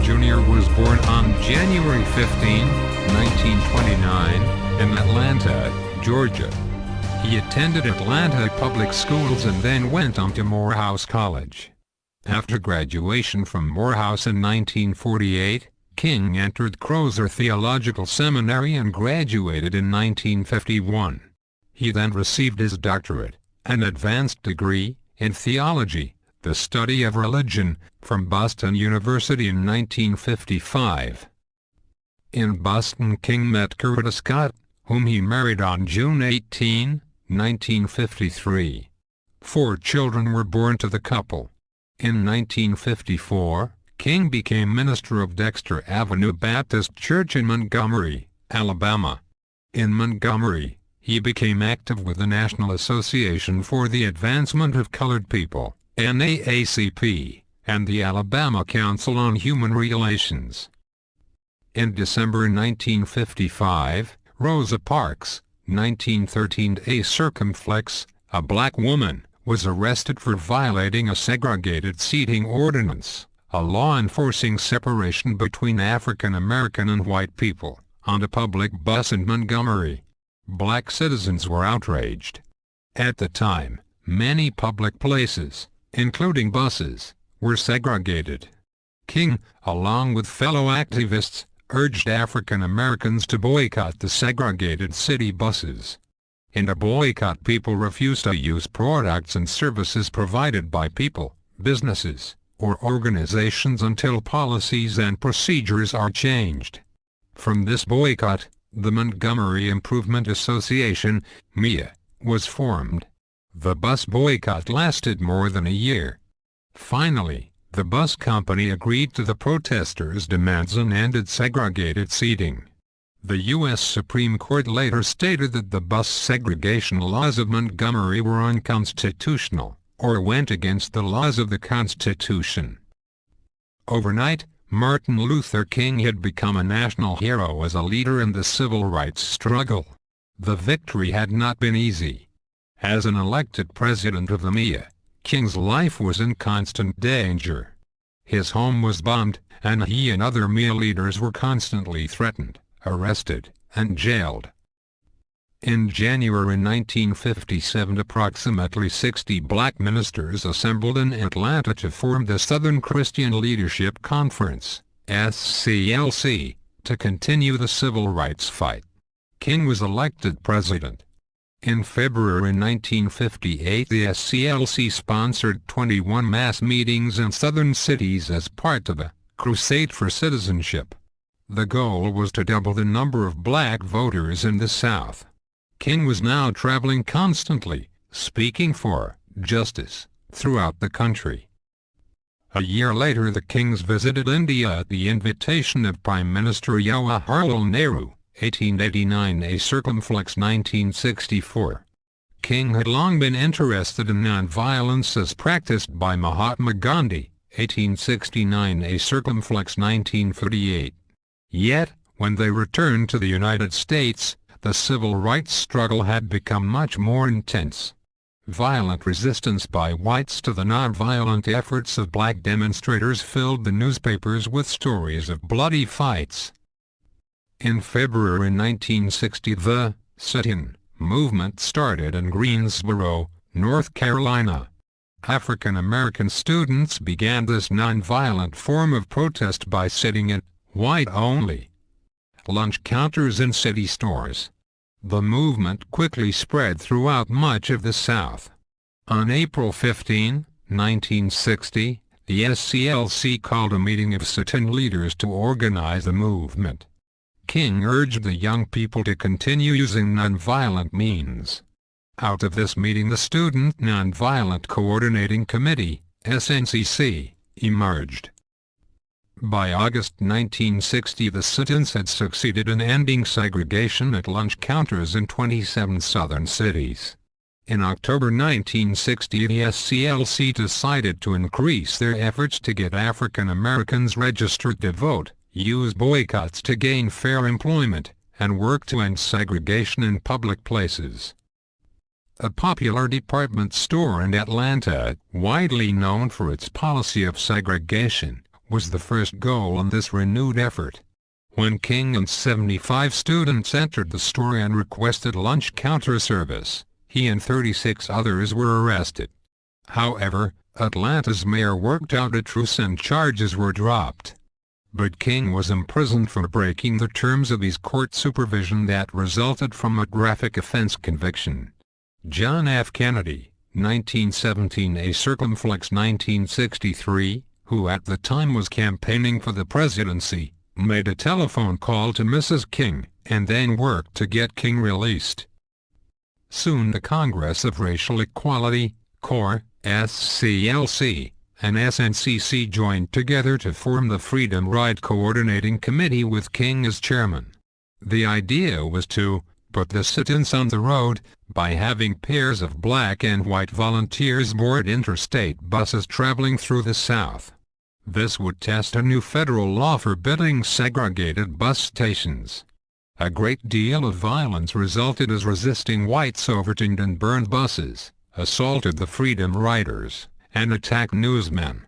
Jr. was born on January 15, 1929, in Atlanta, Georgia. He attended Atlanta public schools and then went on to Morehouse College. After graduation from Morehouse in 1948, King entered Crozer Theological Seminary and graduated in 1951. He then received his doctorate, an advanced degree, in theology, the study of religion, from Boston University in 1955. In Boston, King met Coretta Scott, whom he married on June 18, 1953. 4 children were born to the couple. In 1954, King became minister of Dexter Avenue Baptist Church in Montgomery, Alabama. In Montgomery, he became active with the National Association for the Advancement of Colored People, NAACP, and the Alabama Council on Human Relations. In December 1955, Rosa Parks, 1913 A circumflex, a black woman, was arrested for violating a segregated seating ordinance, a law enforcing separation between African American and white people, on a public bus in Montgomery. Black citizens were outraged. At the time, many public places, including buses, were segregated. King, along with fellow activists, urged African Americans to boycott the segregated city buses. In a boycott, people refused to use products and services provided by people, businesses, or organizations until policies and procedures are changed. From this boycott, the Montgomery Improvement Association, MIA, was formed. The bus boycott lasted more than a year. Finally, the bus company agreed to the protesters' demands and ended segregated seating. The U.S. Supreme Court later stated that the bus segregation laws of Montgomery were unconstitutional, or went against the laws of the Constitution. Overnight, Martin Luther King had become a national hero as a leader in the civil rights struggle. The victory had not been easy. As an elected president of the MIA, King's life was in constant danger. His home was bombed, and he and other MIA leaders were constantly threatened, arrested, and jailed. In January 1957, approximately 60 black ministers assembled in Atlanta to form the Southern Christian Leadership Conference, SCLC, to continue the civil rights fight. King was elected president. In February 1958, the SCLC sponsored 21 mass meetings in southern cities as part of a crusade for citizenship. The goal was to double the number of black voters in the South. King was now traveling constantly, speaking for justice throughout the country. A year later, the Kings visited India at the invitation of Prime Minister Jawaharlal Nehru, 1889 A circumflex 1964. King had long been interested in nonviolence as practiced by Mahatma Gandhi, 1869 A circumflex 1938. Yet, when they returned to the United States, the civil rights struggle had become much more intense. Violent resistance by whites to the nonviolent efforts of black demonstrators filled the newspapers with stories of bloody fights. In February 1960, the Sit-In movement started in Greensboro, North Carolina. African American students began this nonviolent form of protest by sitting at white-only lunch counters in city stores. The movement quickly spread throughout much of the South. On April 15, 1960, the SCLC called a meeting of sit-in leaders to organize the movement. King urged the young people to continue using nonviolent means. Out of this meeting, the Student Nonviolent Coordinating Committee, SNCC, emerged. By August 1960, the sit-ins had succeeded in ending segregation at lunch counters in 27 southern cities. In October 1960, the SCLC decided to increase their efforts to get African Americans registered to vote, use boycotts to gain fair employment, and work to end segregation in public places. A popular department store in Atlanta, widely known for its policy of segregation, was the first goal in this renewed effort. When King and 75 students entered the store and requested lunch counter service, he and 36 others were arrested. However, Atlanta's mayor worked out a truce and charges were dropped. But King was imprisoned for breaking the terms of his court supervision that resulted from a graphic offense conviction. John F. Kennedy, 1917 a circumflex 1963, who at the time was campaigning for the presidency, made a telephone call to Mrs. King, and then worked to get King released. Soon the Congress of Racial Equality, CORE, SCLC, and SNCC joined together to form the Freedom Ride Coordinating Committee with King as chairman. The idea was to put the sit-ins on the road by having pairs of black and white volunteers board interstate buses traveling through the South. This would test a new federal law forbidding segregated bus stations. A great deal of violence resulted as resisting whites overturned and burned buses, assaulted the Freedom Riders, and attacked newsmen.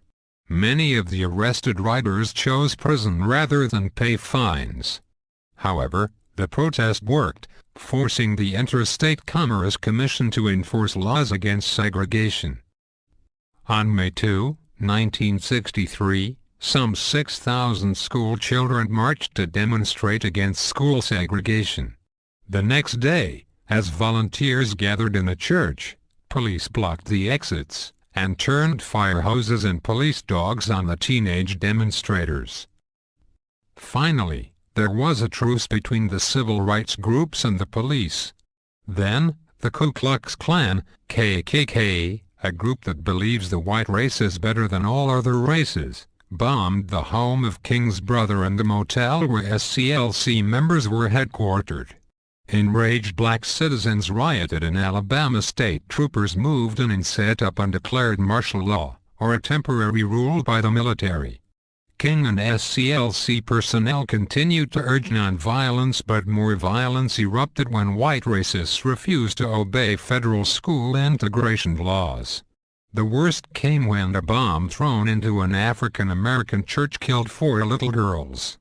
Many of the arrested riders chose prison rather than pay fines. However, the protest worked, forcing the Interstate Commerce Commission to enforce laws against segregation. On May 2, 1963, some 6,000 school children marched to demonstrate against school segregation. The next day, as volunteers gathered in a church, police blocked the exits and turned fire hoses and police dogs on the teenage demonstrators. Finally, there was a truce between the civil rights groups and the police. Then, the Ku Klux Klan, KKK, a group that believes the white race is better than all other races, bombed the home of King's brother and the motel where SCLC members were headquartered. Enraged black citizens rioted and Alabama state troopers moved in and set up undeclared martial law, or a temporary rule by the military. King and SCLC personnel continued to urge nonviolence, but more violence erupted when white racists refused to obey federal school integration laws. The worst came when a bomb thrown into an African-American church killed 4 little girls.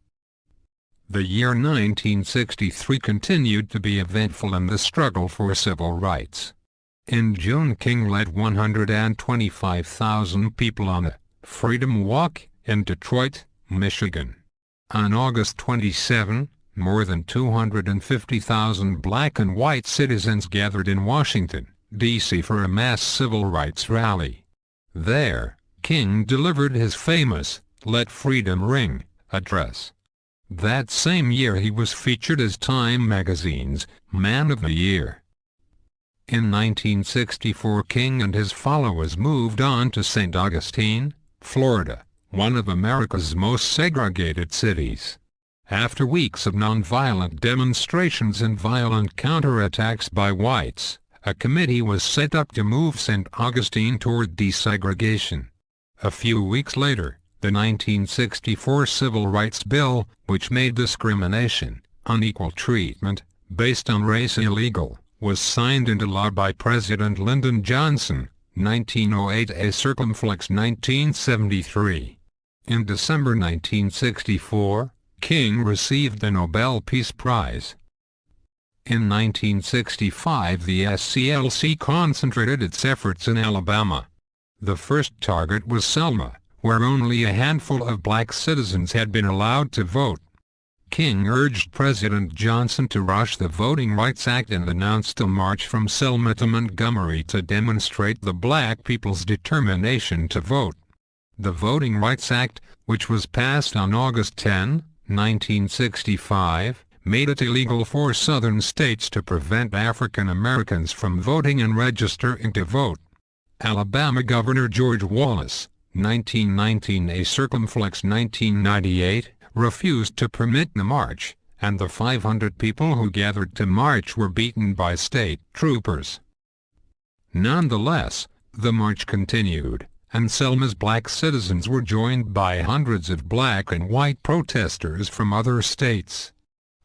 The year 1963 continued to be eventful in the struggle for civil rights. In June, King led 125,000 people on a Freedom Walk in Detroit, Michigan. On August 27, more than 250,000 black and white citizens gathered in Washington, D.C. for a mass civil rights rally. There, King delivered his famous "Let Freedom Ring" address. That same year he was featured as Time magazine's Man of the Year. In 1964, King and his followers moved on to St. Augustine, Florida, one of America's most segregated cities. After weeks of nonviolent demonstrations and violent counterattacks by whites, a committee was set up to move St. Augustine toward desegregation. A few weeks later, the 1964 Civil Rights Bill, which made discrimination, unequal treatment, based on race illegal, was signed into law by President Lyndon Johnson, 1908 a circumflex 1973. In December 1964, King received the Nobel Peace Prize. In 1965, the SCLC concentrated its efforts in Alabama. The first target was Selma, where only a handful of black citizens had been allowed to vote. King urged President Johnson to rush the Voting Rights Act and announced a march from Selma to Montgomery to demonstrate the black people's determination to vote. The Voting Rights Act, which was passed on August 10, 1965, made it illegal for Southern states to prevent African Americans from voting and registering to vote. Alabama Governor George Wallace, 1919 a circumflex 1998, refused to permit the march, and the 500 people who gathered to march were beaten by state troopers. Nonetheless, the march continued, and Selma's black citizens were joined by hundreds of black and white protesters from other states.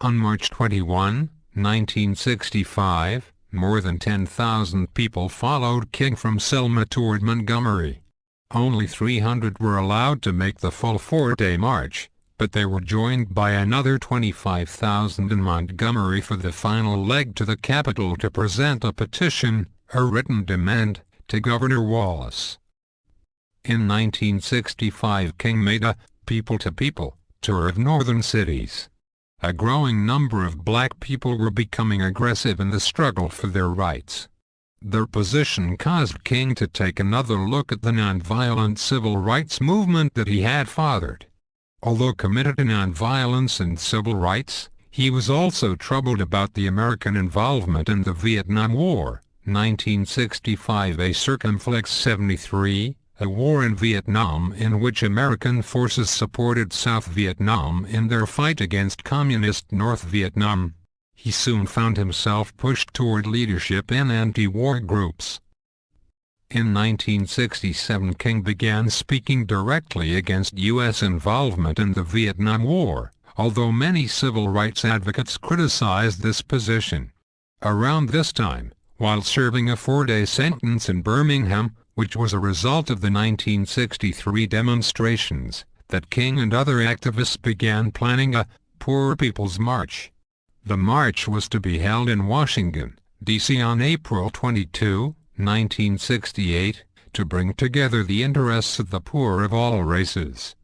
On March 21, 1965, more than 10,000 people followed King from Selma toward Montgomery. Only 300 were allowed to make the full 4-day march, but they were joined by another 25,000 in Montgomery for the final leg to the Capitol to present a petition, a written demand, to Governor Wallace. In 1965, King made a people-to-people tour of northern cities. A growing number of black people were becoming aggressive in the struggle for their rights. Their position caused King to take another look at the nonviolent civil rights movement that he had fathered. Although committed to nonviolence and civil rights, he was also troubled about the American involvement in the Vietnam War, 1965. A Circumflex 73, a war in Vietnam in which American forces supported South Vietnam in their fight against Communist North Vietnam. He soon found himself pushed toward leadership in anti-war groups. In 1967, King began speaking directly against U.S. involvement in the Vietnam War, although many civil rights advocates criticized this position. Around this time, while serving a 4-day sentence in Birmingham, which was a result of the 1963 demonstrations, that King and other activists began planning a Poor People's March. The march was to be held in Washington, D.C. on April 22, 1968, to bring together the interests of the poor of all races.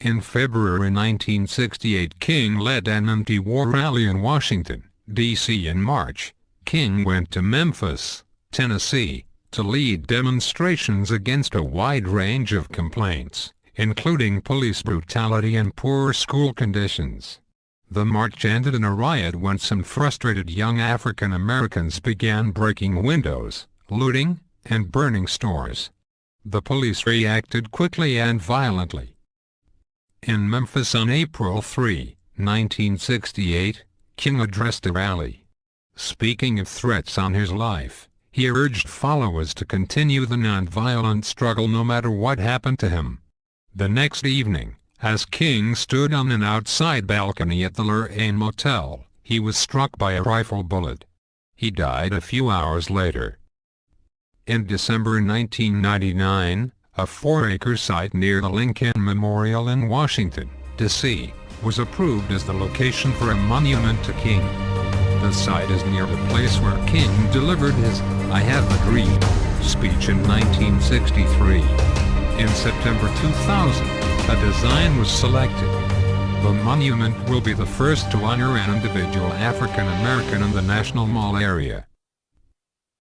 In February 1968, King led an anti-war rally in Washington, D.C. In March, King went to Memphis, Tennessee, to lead demonstrations against a wide range of complaints, including police brutality and poor school conditions. The march ended in a riot when some frustrated young African Americans began breaking windows, looting, and burning stores. The police reacted quickly and violently. In Memphis on April 3, 1968, King addressed a rally. Speaking of threats on his life, he urged followers to continue the nonviolent struggle no matter what happened to him. The next evening, as King stood on an outside balcony at the Lorraine Motel, he was struck by a rifle bullet. He died a few hours later. In December 1999, a 4-acre site near the Lincoln Memorial in Washington, D.C., was approved as the location for a monument to King. The site is near the place where King delivered his "I Have a Dream" speech in 1963. In September 2000, a design was selected. The monument will be the first to honor an individual African American in the National Mall area.